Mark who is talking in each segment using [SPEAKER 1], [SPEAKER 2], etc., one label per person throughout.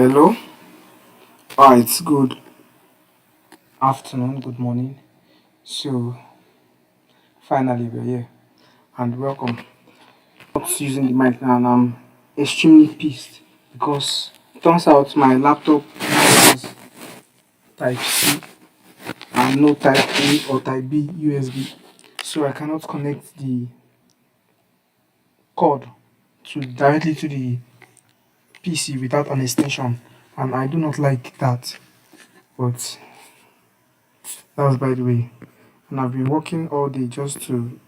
[SPEAKER 1] Hello. It's good afternoon, good morning. So finally we're here and welcome. Not using the mic now and I'm extremely pissed because it turns out my laptop has type C and no type A or type B USB. So I cannot connect the cord to directly to the PC without an extension, and I do not like that. But that's by the way. And I've been working all day just to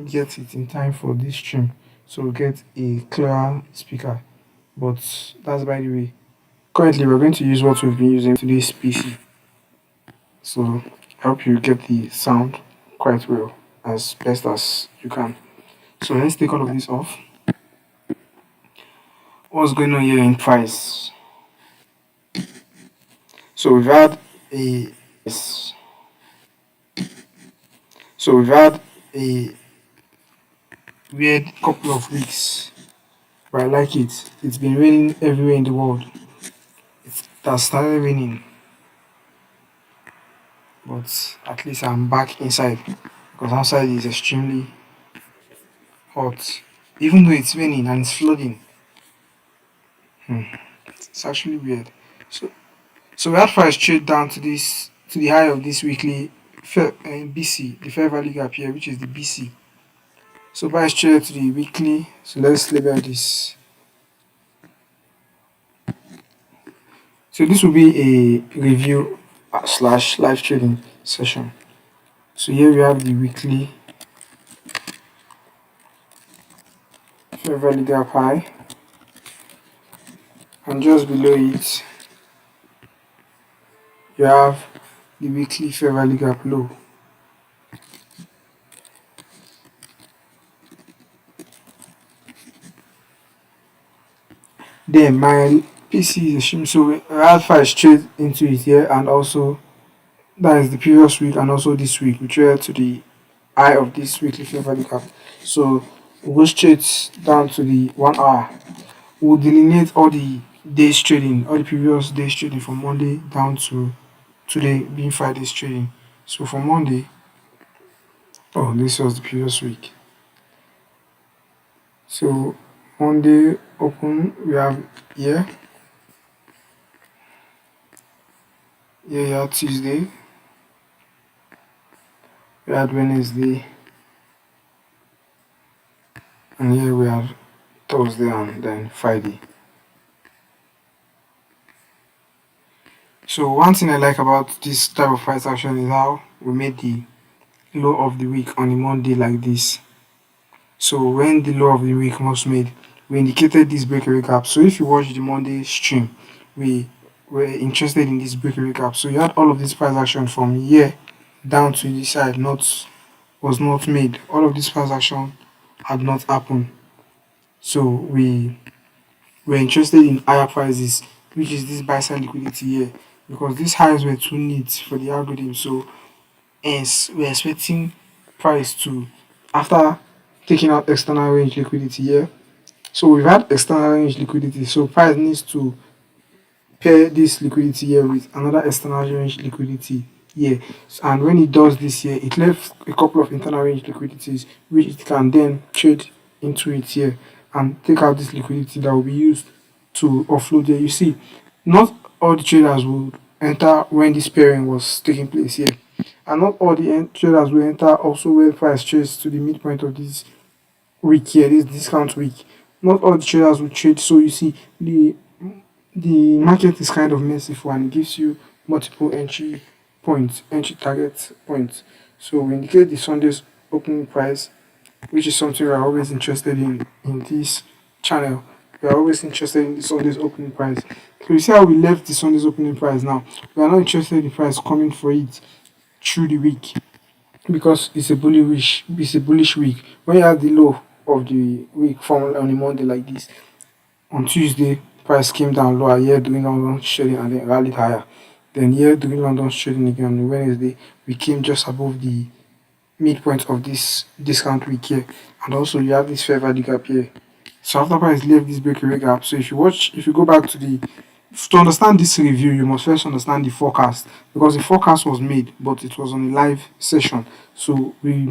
[SPEAKER 1] get it in time for this stream, so get a clearer speaker. But that's by the way. Currently we're going to use what we've been using to this PC, so I hope you get the sound quite well, as best as you can. So let's take all of this off. What's going on here in price? So we've had a so we've had a weird couple of weeks, but I like it. It's been raining everywhere in the world. It has started raining, but at least I'm back inside because outside is extremely hot. Even though it's raining and it's flooding, hmm, it's actually weird. So, so we had price trade down to this to the high of this weekly BC, the fair value gap here, which is the BC. So price trade to the weekly. So let's label this. So this will be a review slash live trading session. So here we have the weekly fair value gap high, and just below it you have the weekly fair value gap low. Then my PC is extreme, so we had five straight into it here, and also that is the previous week and also this week we traded to the high of this weekly fair value gap. So we'll go straight down to the 1 hour. We'll delineate all the days trading, all the previous days trading from Monday down to today being Friday's trading. So for Monday, oh, this was the previous week. So Monday open, we have here. Here you have Tuesday, we had Wednesday, and here we have Thursday and then Friday. So one thing I like about this type of price action is how we made the low of the week on a Monday like this. So when the low of the week was made, we indicated this breakaway gap. So if you watch the Monday stream, we were interested in this breakaway gap. So you had all of this price action from here down to the side was not made. All of this price action had not happened. So we were interested in higher prices, which is this buy side liquidity here, because these highs were too neat for the algorithm. So hence we're expecting price to, after taking out external range liquidity here. So we've had external range liquidity, so price needs to pair this liquidity here with another external range liquidity here. And when it does this here, it left a couple of internal range liquidities which it can then trade into it here and take out this liquidity that will be used to offload there. You see, not all the traders will enter when this pairing was taking place here, and not all the traders will enter also when price trades to the midpoint of this week here, this discount week. Not all the traders will trade, so you see the market is kind of merciful and it gives you multiple entry points, entry target points. So we indicate the Sunday's opening price, which is something we're always interested in this channel. We are always interested in the Sunday's opening price. So you see how we left the Sunday's opening price now. We are not interested in price coming for it through the week because it's a bullish week. When you have the low of the week formed on a Monday like this, on Tuesday, price came down lower here during London trading and then rallied higher. Then here during London trading again on Wednesday, we came just above the midpoint of this discount week here. And also you have this fair value gap here. So after price left this breakaway gap, so if you go back to the To understand this review, you must first understand the forecast, because the forecast was made, but it was on a live session. So we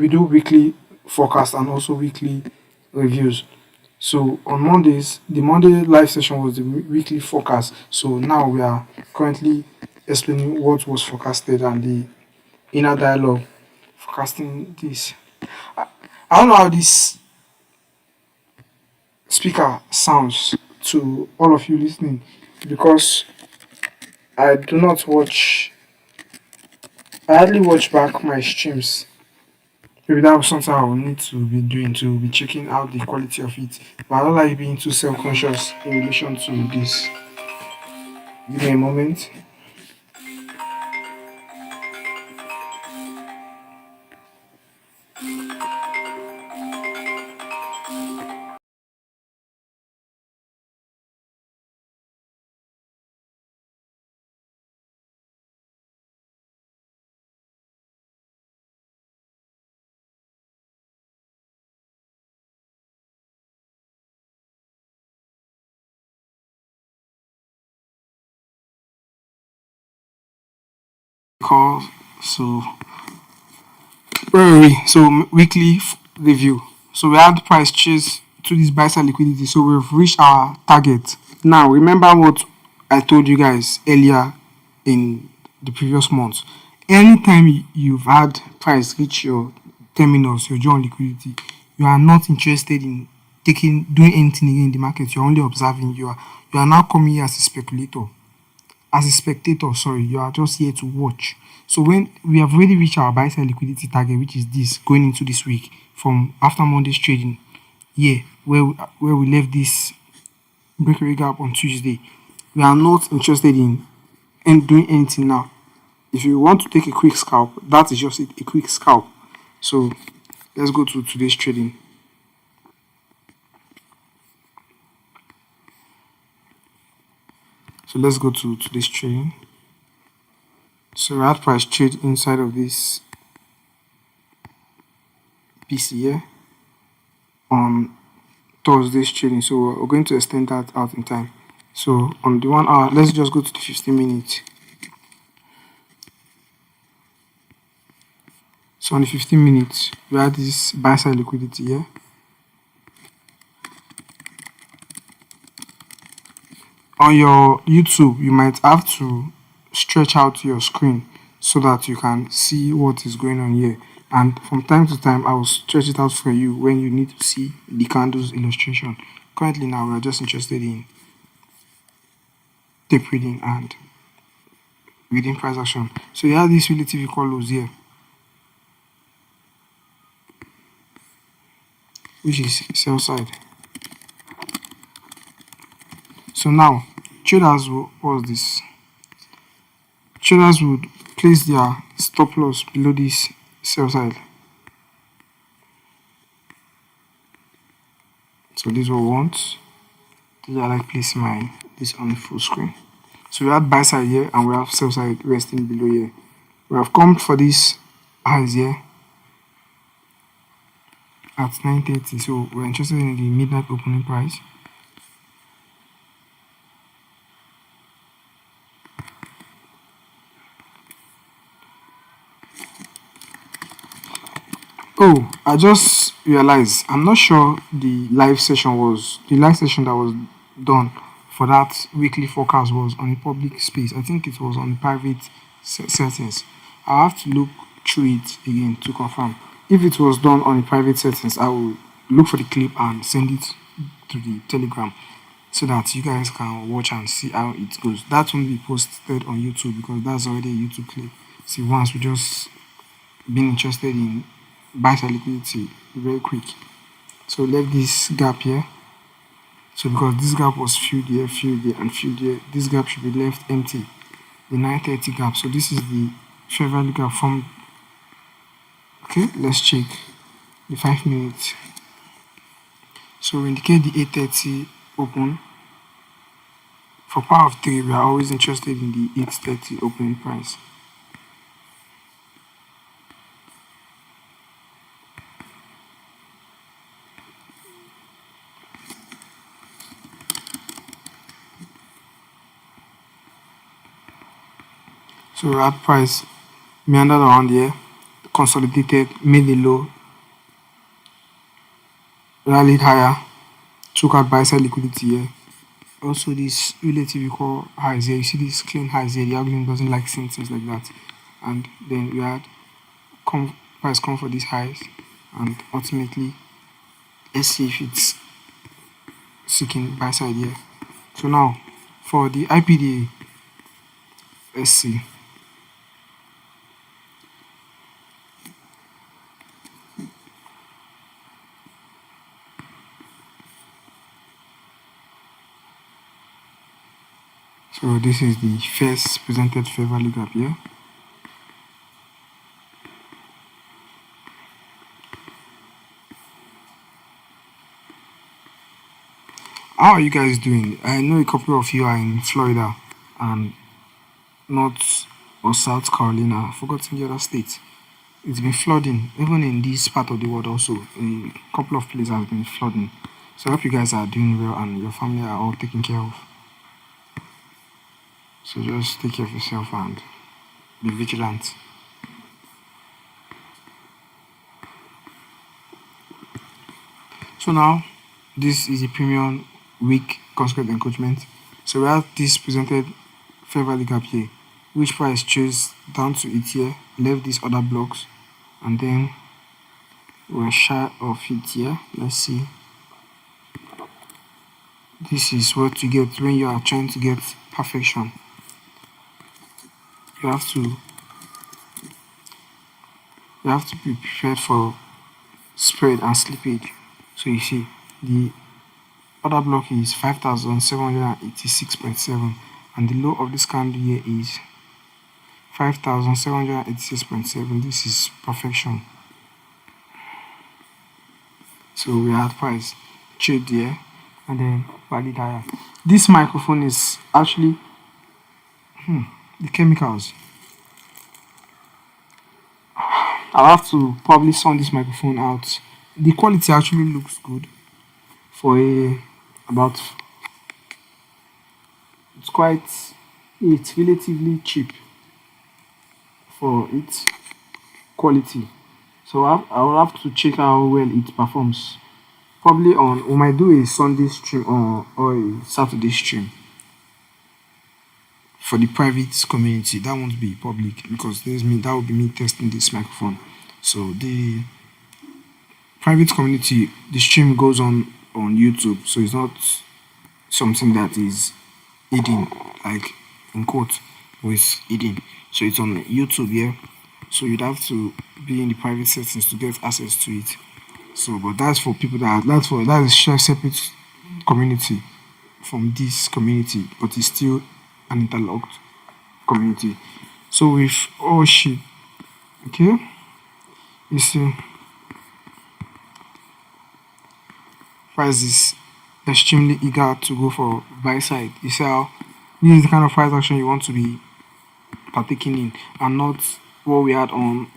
[SPEAKER 1] do weekly forecast and also weekly reviews. So on Mondays, the Monday live session was the weekly forecast. So now we are currently explaining what was forecasted and the inner dialogue forecasting this. I don't know how this speaker sounds to all of you listening, because I do not watch, I hardly watch back my streams. Maybe that was something I will need to be doing, to be checking out the quality of it. But I don't like being too self conscious in relation to this. Give me a moment. Call. So where are we? So weekly review. So we had price chase to this buy side liquidity. So we've reached our target. Now remember what I told you guys earlier in the previous month. Anytime you've had price reach your terminals, your joint liquidity, you are not interested in doing anything again in the market. You're only observing. You are now coming here as a speculator, as a spectator. Sorry, you are just here to watch. So when we have already reached our buy side liquidity target, which is this going into this week from after Monday's trading, here where we left this breakaway gap on Tuesday, we are not interested in doing anything now. If you want to take a quick scalp, that is just it, a quick scalp. So let's go to today's trading. So let's go to today's trading. So we had price trade inside of this PC here on Thursday's trading. So we're going to extend that out in time. So on the 1 hour, let's just go to the 15 minutes. So on the 15 minutes, we had this buy side liquidity here. On your YouTube, you might have to stretch out your screen so that you can see what is going on here. And from time to time, I will stretch it out for you when you need to see the candles illustration. Currently now, we are just interested in tape reading and reading price action. So you have this relative equal lows here, which is sell side. So now, traders will, what's this? Traders would place their stop loss below this sell side. So this is what we want. I like placing this on full screen. So we have buy side here and we have sell side resting below here. We have come for this highs here at 9:30. So we're interested in the midnight opening price. Oh, I just realized I'm not sure the live session that was done for that weekly forecast was on a public space. I think it was on private settings. I have to look through it again to confirm. If it was done on a private settings, I will look for the clip and send it to the Telegram so that you guys can watch and see how it goes. That won't be posted on YouTube because that's already a YouTube clip. See, once we just been interested in buy side liquidity very quick. So left this gap here. So because this gap was filled here, and filled here, this gap should be left empty. The 9:30 gap. So this is the fair value gap from. Okay, let's check the 5 minutes. So we indicate the 8:30 open. For power of 3, we are always interested in the 8:30 opening price. So that price meandered around here, consolidated, made a low, rallied higher, took out buy side liquidity here. Also, this relative equal highs here. You see this clean highs here. The algorithm doesn't like seeing things like that. And then we had price come for these highs, and ultimately, let's see if it's seeking buy side here. So now, for the IPDA, let's see. So this is the first presented fair value gap here. How are you guys doing? I know a couple of you are in Florida and North or South Carolina. I've forgotten the other states. It's been flooding, even in this part of the world also. A couple of places have been flooding. So I hope you guys are doing well and your family are all taken care of. So just take care of yourself and be vigilant. So now, this is a premium week consequent encroachment. So we have this presented fair value gap here, which price chose down to it here, left these other blocks, and then we're shy of it here. Let's see. This is what you get when you are trying to get perfection. You have to be prepared for spread and slippage. So you see the other block is 5,786.7 and the low of this candle here is 5,786.7. This is perfection. So we had price trade there and then valid higher. This microphone is actually the chemicals. I'll have to probably sound this microphone out. The quality actually looks good for it's relatively cheap for its quality. So I will have to check how well it performs. Probably we might do a Sunday stream or a Saturday stream for the private community. That won't be public because that will be me testing this microphone. So the private community, the stream goes on YouTube, so it's not something that is hidden, like in quote, was hidden. So it's on YouTube here. So you'd have to be in the private settings to get access to it. So, but that's for people that is a separate community from this community, but it's still an interlocked community. So with shit, okay, you see, price is extremely eager to go for buy side. You see how this is the kind of price action you want to be partaking in, and not what we had on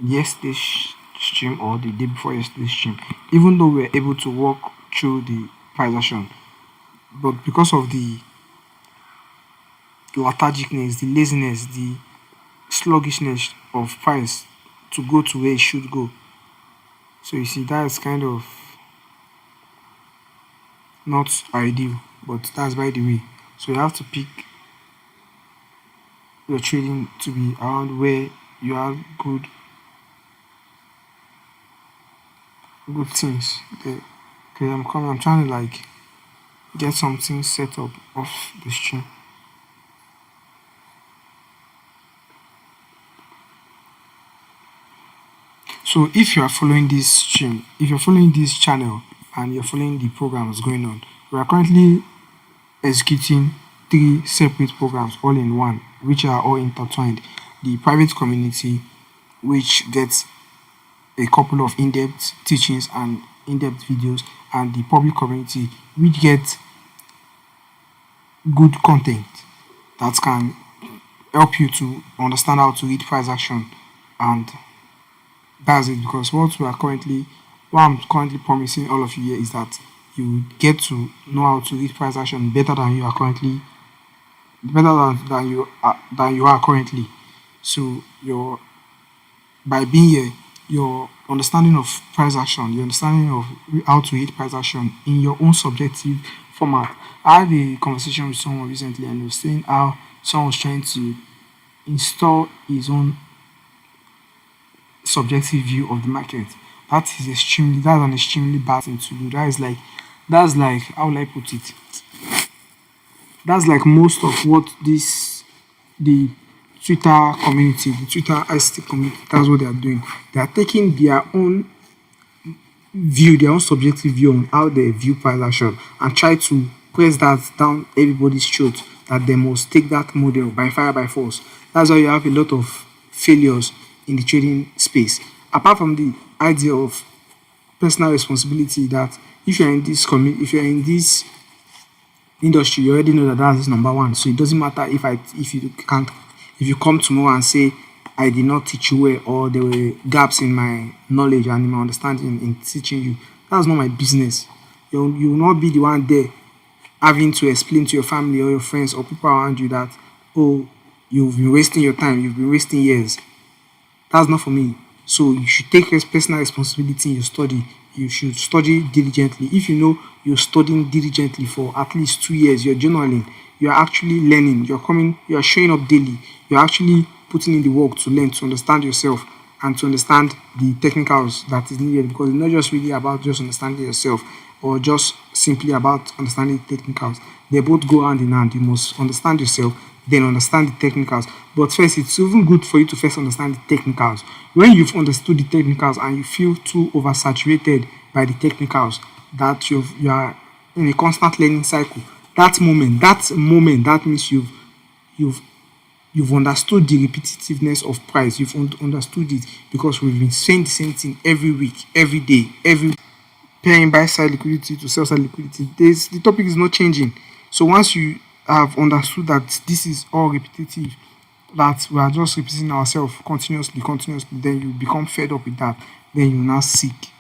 [SPEAKER 1] yesterday's stream or the day before yesterday's stream. Even though we were able to walk through the price action, but because of the lethargicness, the laziness, the sluggishness of price to go to where it should go. So you see, that's kind of not ideal, but that's by the way. So you have to pick your trading to be around where you have good things. Okay, I'm trying to like get something set up off the stream. So if you are following this stream, if you're following this channel and you're following the programs going on, we are currently executing 3 separate programs all in one, which are all intertwined. The private community, which gets a couple of in-depth teachings and in-depth videos, and the public community, which gets good content that can help you to understand how to read price action. And that's it, because what I'm currently promising all of you here is that you get to know how to read price action better than you are currently better than you are currently. So your by being here, your understanding of price action, your understanding of how to hit price action in your own subjective format. I had a conversation with someone recently and he was saying how someone was trying to install his own subjective view of the market. That's an extremely bad thing to do. That's like how will I put it? That's like most of what this the Twitter community, the Twitter ICT community, that's what they are doing. They are taking their own view, their own subjective view on how they view price action and try to press that down everybody's throat that they must take that model by fire by force. That's why you have a lot of failures in the trading space. Apart from the idea of personal responsibility that if you're in this industry, you already know that that's number one. So it doesn't matter if you can't if you come tomorrow and say I did not teach you well or there were gaps in my knowledge and in my understanding in teaching you. That's not my business. You will not be the one there having to explain to your family or your friends or people around you that oh you've been wasting your time, you've been wasting years. That's not for me. So you should take personal responsibility in your study. You should study diligently. If you know you're studying diligently for at least 2 years, you're journaling, you're actually learning, you're showing up daily, you're actually putting in the work to learn, to understand yourself and to understand the technicals that is needed because it's not just really about just understanding yourself or just simply about understanding the technicals. They both go hand in hand. You must understand yourself, then understand the technicals. But first, it's even good for you to first understand the technicals. When you've understood the technicals and you feel too oversaturated by the technicals, that you are in a constant learning cycle. That means you've you've understood the repetitiveness of price. You've understood it because we've been saying the same thing every week, every day, every pairing buy side liquidity to sell side liquidity. The topic is not changing. So once you have understood that this is all repetitive, that we are just repeating ourselves continuously, then you become fed up with that. Then you now seek.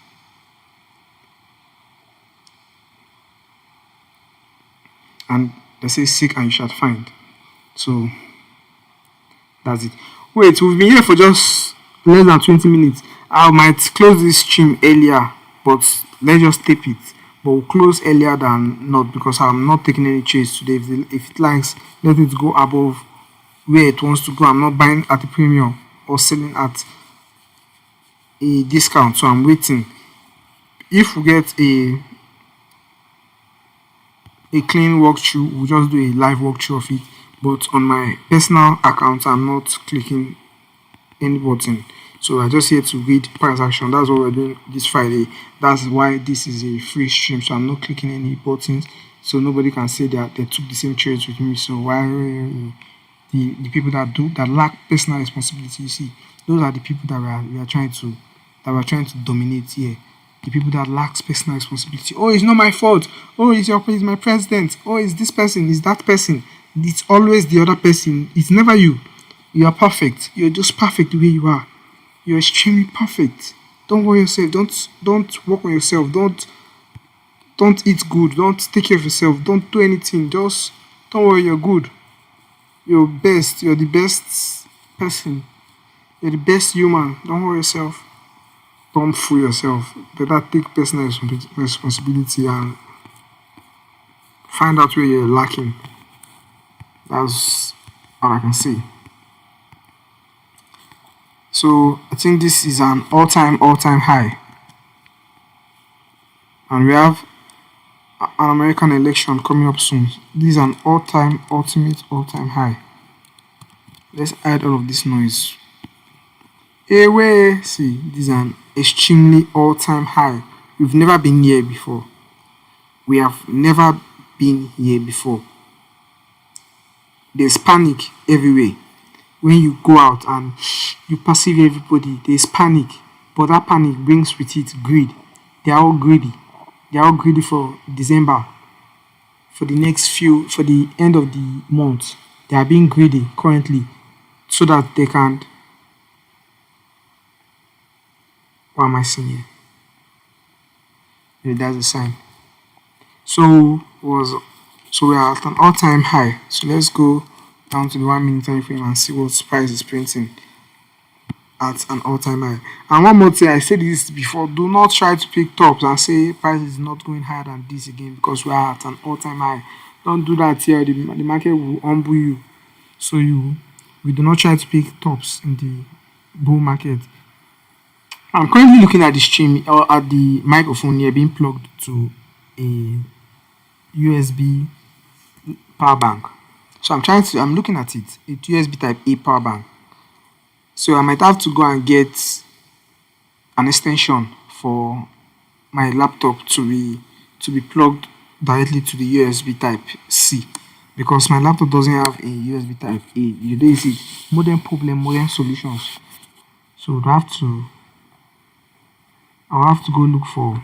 [SPEAKER 1] And they say seek and you shall find. So that's it. Wait, we've been here for just less than 20 minutes. I might close this stream earlier, but let's just tape it. But we'll close earlier than not because I'm not taking any trades today. If it likes, let it go above where it wants to go. I'm not buying at a premium or selling at a discount, so I'm waiting. If we get a clean walkthrough, we'll just do a live walkthrough of it. But on my personal account, I'm not clicking any button. So I just here to read price action. That's what we're doing this Friday. That's why this is a free stream. So I'm not clicking any buttons. So nobody can say that they took the same trades with me. So why the people that lack personal responsibility, you see, those are the people that we're trying to dominate here. The people that lacks personal responsibility. Oh, it's not my fault. Oh, it's my president. Oh, it's this person, it's that person. It's always the other person. It's never you. You are perfect. You're just perfect the way you are. You're extremely perfect. Don't worry yourself. Don't work on yourself. Don't eat good. Don't take care of yourself. Don't do anything. Just don't worry. You're good. You're best. You're the best person. You're the best human. Don't worry yourself. Don't fool yourself. Better take personal responsibility and find out where you're lacking. That's all I can say. So I think this is an all-time high, and we have an American election coming up soon. This is an ultimate all-time high. Let's add all of this noise. Anyway, see, this is an extremely all-time high. We've never been here before. We have never been here before. There's panic everywhere. When you go out and you perceive everybody, there's panic. But that panic brings with it greed. They are all greedy. They are all greedy for December, for the end of the month. They are being greedy currently so that they can. What am I seeing here? Maybe that's a sign. So was So we are at an all-time high. So let's go down to the 1 minute time frame and see what price is printing at an all-time high. And one more thing, I said this before, do not try to pick tops and say price is not going higher than this again because we are at an all-time high. Don't do that here. The market will humble you. So we do not try to pick tops in the bull market. I'm currently looking at the stream or at the microphone here being plugged to a USB power bank. So I'm looking at it, it's USB type A power bank. So I might have to go and get an extension for my laptop to be plugged directly to the USB type C because my laptop doesn't have a USB type A. You know, see modern problem, modern solutions. So I'll have to go look for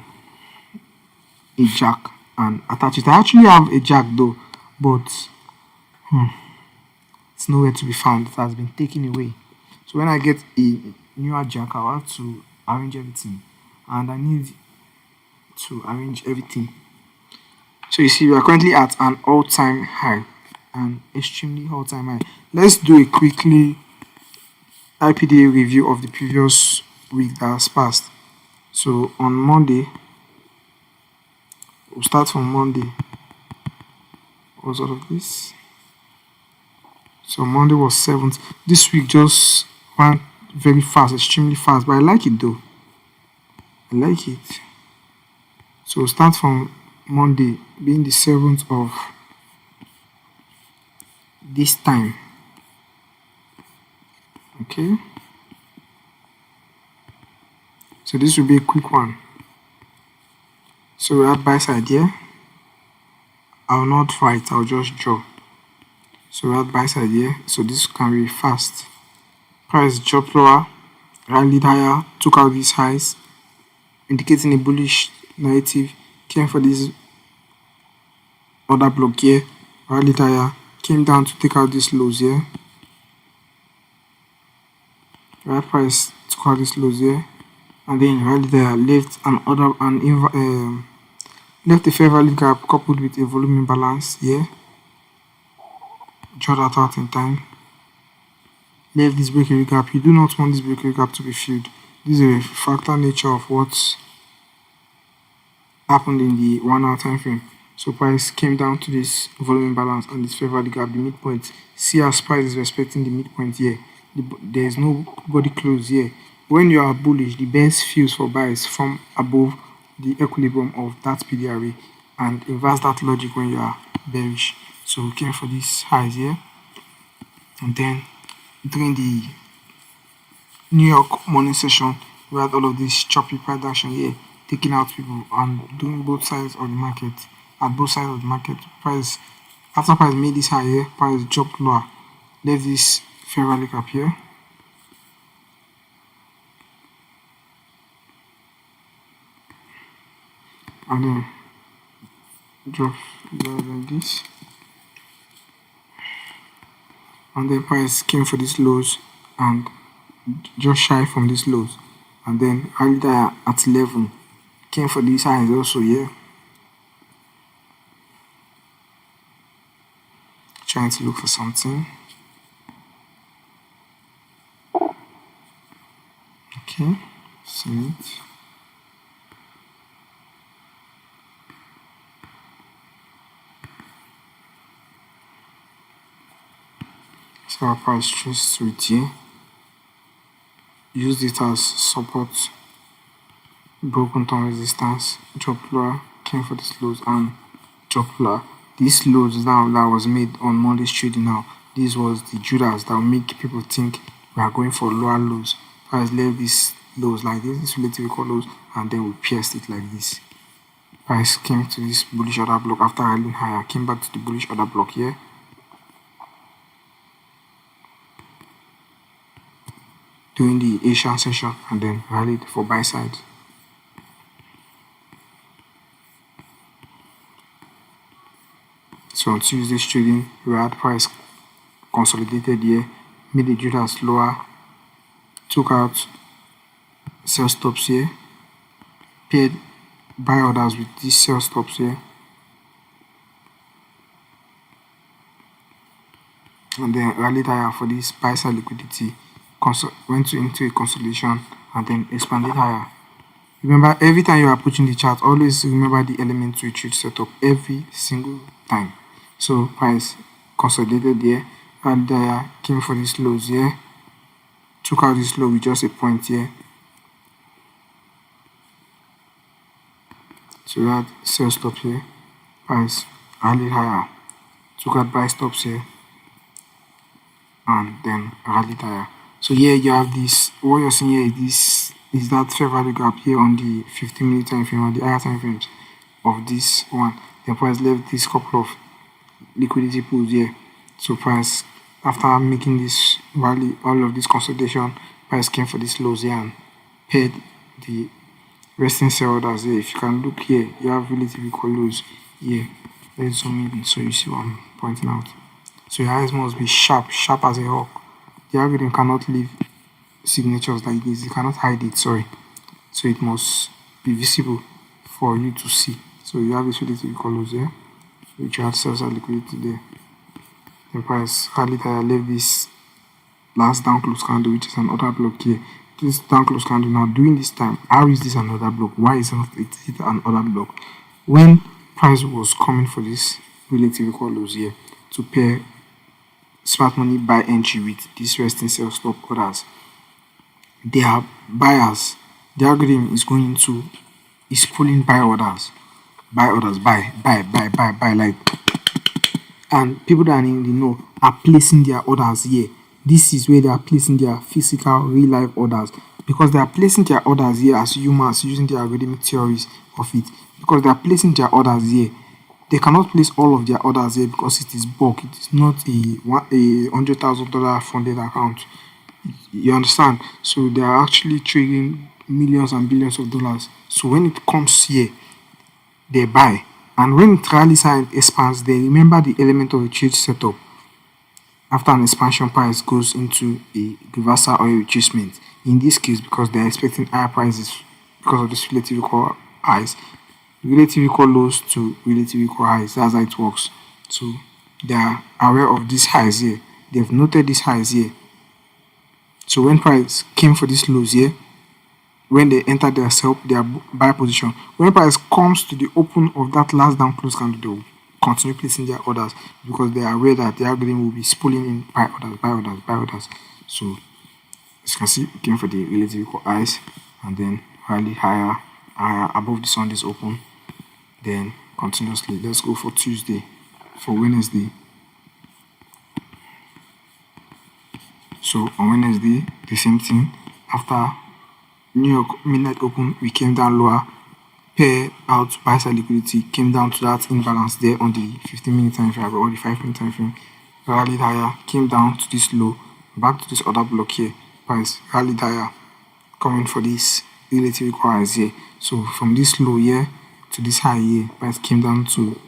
[SPEAKER 1] a jack and attach it. I actually have a jack though, but it's nowhere to be found. It has been taken away. So when I get a newer jack, I'll have to arrange everything, and I need to arrange everything. So you see, we are currently at an all-time high, an extremely all-time high. Let's do a quickly IPDA review of the previous week that has passed. So on Monday, we'll start from Monday. What's all of this? So Monday was 7th. This week just went very fast, extremely fast, but I like it though. I like it. So we'll start from Monday being the 7th of this time. Okay. So this will be a quick one. So we have buy side here. I will not fight, I'll just draw. So we have buy side here. So this can be fast. Price dropped lower, rallied higher, took out these highs, indicating a bullish narrative. Came for this other block here, rallied higher, came down to take out these lows here. Right price took out these lows here, and then rallied there, left left a fair value gap coupled with a volume imbalance here. Draw that out in time. Left this breakaway gap. You do not want this breakaway gap to be filled. This is a fractal nature of what happened in the 1 hour time frame. So price came down to this volume imbalance and this fair value gap, the midpoint. See as price is respecting the midpoint here. There is no body close here. When you are bullish, the best feels for buys from above the equilibrium of that PDRA, and inverse that logic when you are bearish. So we came for these highs here, and then during the New York morning session, we had all of this choppy price action here, taking out people and doing both sides of the market. At both sides of the market, price after price made this high here, price dropped lower, left this fair value gap here. And then drop like this, and then price came for these lows and just shy from these lows, and then rallied at 11, came for these highs also here. Trying to look for something. Okay, see it. So our price trace to it here. Use it as support, broken down resistance, drop lower, came for these lows and drop lower. These lows now that was made on Monday's trading now, this was the Judas that will make people think we are going for lower lows. Price left these lows like this relatively called lows, and then we pierced it like this. Price came to this bullish order block after rallying higher, came back to the bullish order block here. During the Asian session, and then rallied for buy side. So on Tuesday's trading, we had price consolidated here, made the Judas lower, took out sell stops here, paired buy orders with these sell stops here, and then rallied higher for this buy side liquidity, went into a consolidation and then expanded higher. Remember, every time you are approaching the chart, always remember the element to trade setup every single time. So price consolidated here, and came for these lows here, took out this low with just a point here. So we had sell stop here, price rallied higher, took out buy stops here, and then rallied higher. So here you have this, what you're seeing here is this is that fair value gap here on the 15-minute time frame, on the higher time frames of this one. The price left this couple of liquidity pools here. So price, after making this rally, all of this consolidation, price came for this lows here and paid the resting sell orders here. If you can look here, you have relatively equal lows here. Let's zoom in so you see what I'm pointing out. So your eyes must be sharp as a hawk. The algorithm cannot leave signatures like this, it cannot hide it, sorry. So it must be visible for you to see. So you have this relatively equal lows here, which you have sell side liquidity there. The price rallied higher, left this last down close candle, which is another block here. This down close candle now during this time, how is this another block? Why is it another block? When price was coming for this relative equal lows here to pair smart money buy entry with this resting sell stop orders, they are buyers. The algorithm is going to pulling buy orders, buy, like, and people that are in the know are placing their orders here. This is where they are placing their physical real life orders, because they are placing their orders here as humans using the algorithmic theories of it. Because they are placing their orders here, they cannot place all of their orders here because it is bulk. It is not a $100,000 funded account. You understand? So they are actually trading millions and billions of dollars. So when it comes here, they buy. And when it rallies and expands, they remember the element of a trade setup. After an expansion, price goes into a reversal or a retracement. In this case, because they're expecting higher prices because of this relative equal highs, relative equal lows to relative equal highs. That's how it works. So they are aware of these highs here. They've noted these highs here. So when price came for these lows here, when they enter their buy position, when price comes to the open of that last down close candle, they will continue placing their orders because they are aware that the algorithm will be spooling in buy orders. So as you can see, it came for the relative equal highs and then rally higher above the Sunday's open, then continuously. Let's go for Tuesday, for Wednesday. So on Wednesday, the same thing. After New York midnight open, we came down lower, pair out buy side liquidity, came down to that imbalance there on the 15-minute time frame or the 5-minute time frame, rallied higher, came down to this low, back to this other block here, price rallied higher, coming for this relative equal highs here. So from this low here to this high here, price came down to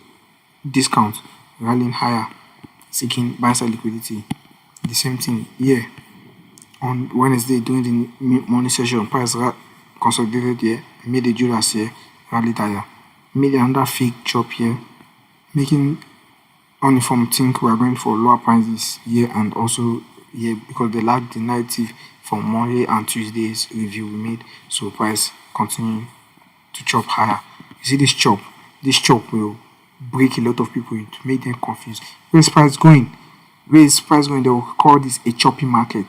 [SPEAKER 1] discount, rallying higher, seeking buy side liquidity. The same thing here on Wednesday during the morning session, price consolidated here, made a Judas here, rallied higher, made another fake chop here, making uniform think we are going for lower prices here and also here because they lacked the narrative from Monday and Tuesday's review we made. So price continuing to chop higher. You see this chop? This chop will break a lot of people to make them confused. Where's price going? They will call this a choppy market.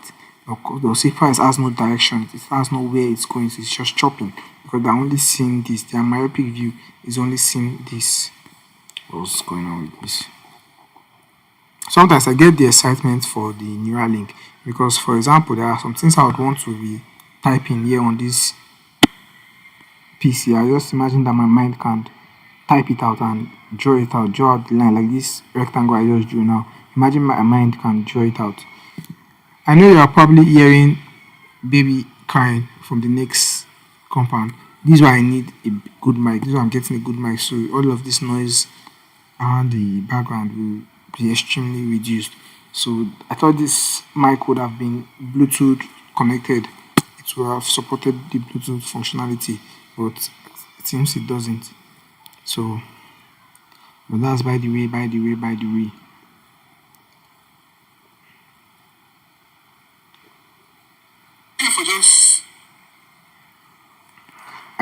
[SPEAKER 1] They'll say price has no direction, it has no where it's going, it's just chopping because they're only seeing this. Their myopic view is only seeing this. What's going on with this? Sometimes I get the excitement for the Neuralink because, for example, there are some things I would want to be typing here on this PC. I just imagine that my mind can type it out and draw out the line like this rectangle I just drew now. Imagine my mind can draw it out. I know you are probably hearing baby crying from the next compound. This is why I need a good mic. This is why I'm getting a good mic. So all of this noise around the background will be extremely reduced. So I thought this mic would have been Bluetooth connected. It would have supported the Bluetooth functionality, but it seems it doesn't. So, but that's by the way.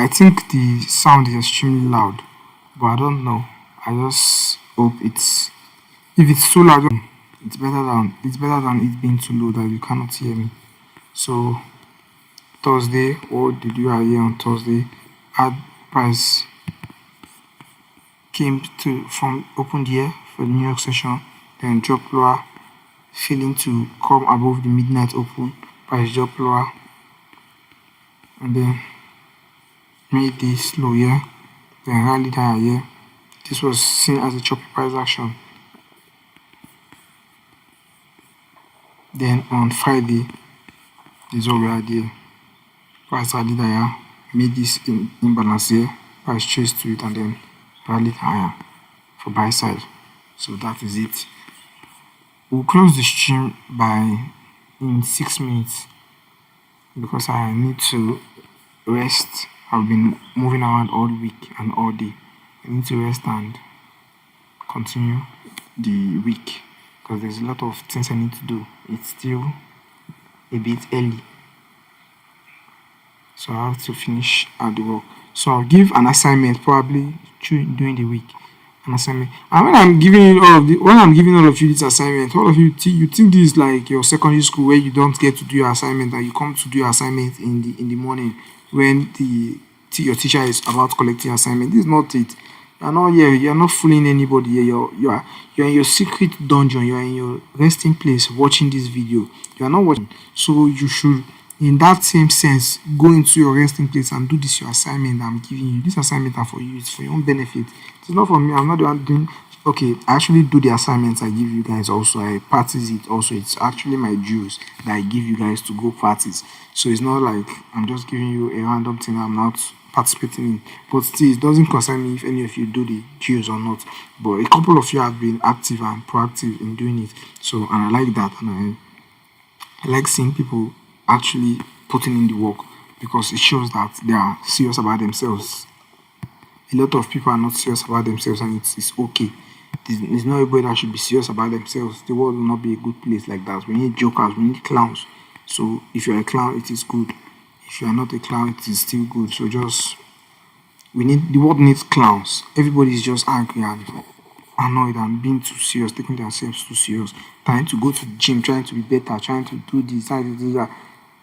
[SPEAKER 1] I think the sound is extremely loud, but I don't know. I just hope it's if it's too loud, it's better than it being too low that you cannot hear me. So Thursday, what did you hear on Thursday? Ad price came to from open year for the New York session, then dropped lower, failing to come above the midnight open. Price dropped lower and then made this low here, then rallied higher here. This was seen as a choppy price action. Then on Friday, this is what we had here. Price rallied higher, made this imbalance here, price chased to it and then rallied higher for buy side. So that is it. We'll close the stream by in 6 minutes because I need to rest. I've been moving around all week and all day. I need to rest and continue the week because there's a lot of things I need to do. It's still a bit early, so I have to finish the work. So I'll give an assignment probably during the week. An assignment. And when I'm giving all of you this assignment, all of you you think this is like your secondary school where you don't get to do your assignment and you come to do your assignment in the morning when your teacher is about collecting assignment. This is not it. You're not here. You're not fooling anybody here. You're in your secret dungeon. You're in your resting place watching this video. You're not watching. So you should, in that same sense, go into your resting place and do this your assignment I'm giving you. This assignment are for you. It's for your own benefit. It's not for me. I'm not the one doing. Okay, I actually do the assignments I give you guys also. I practice it also. It's actually my dues that I give you guys to go practice. So it's not like I'm just giving you a random thing I'm not participating in. But still, it doesn't concern me if any of you do the dues or not. But a couple of you have been active and proactive in doing it. So, and I like that. And I like seeing people actually putting in the work because it shows that they are serious about themselves. A lot of people are not serious about themselves and it's okay. There's not everybody that should be serious about themselves. The world will not be a good place like that. We need jokers, we need clowns. So if you're a clown, it is good. If you are not a clown, it is still good. So the world needs clowns. Everybody is just angry and annoyed and being too serious, taking themselves too serious, trying to go to the gym, trying to be better, trying to do this, trying to do that.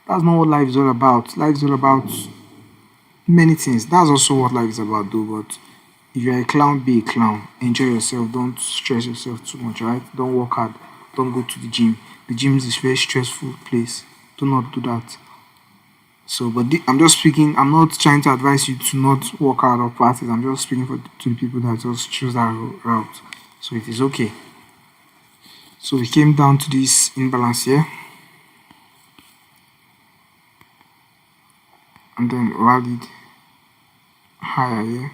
[SPEAKER 1] That's not what life is all about. Life is all about many things. That's also what life is about, though. But if you're a clown, be a clown. Enjoy yourself. Don't stress yourself too much, right? Don't work hard. Don't go to the gym. The gym is a very stressful place. Do not do that. So, but I'm just speaking. I'm not trying to advise you to not work hard or practice. I'm just speaking to the people that just choose that route. So it is okay. So we came down to this imbalance here, and then rallied higher here.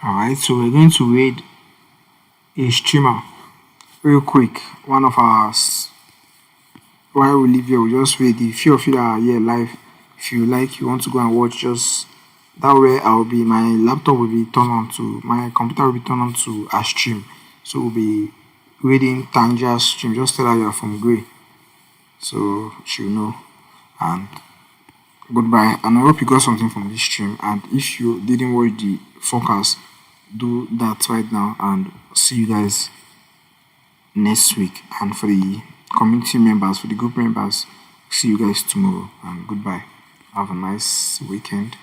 [SPEAKER 1] Alright, so we're going to read a streamer real quick. One of ours. While we leave here, we just read the few of you that are here live. If you like, you want to go and watch, just that way my laptop will be turned on to my computer will be turned on to a stream. So we'll be reading Tangia's stream. Just tell her you're from Gray. So she'll know. And goodbye. And I hope you got something from this stream. And if you didn't watch the forecast, do that right now and see you guys next week. And for the community members, for the group members, see you guys tomorrow and goodbye. Have a nice weekend.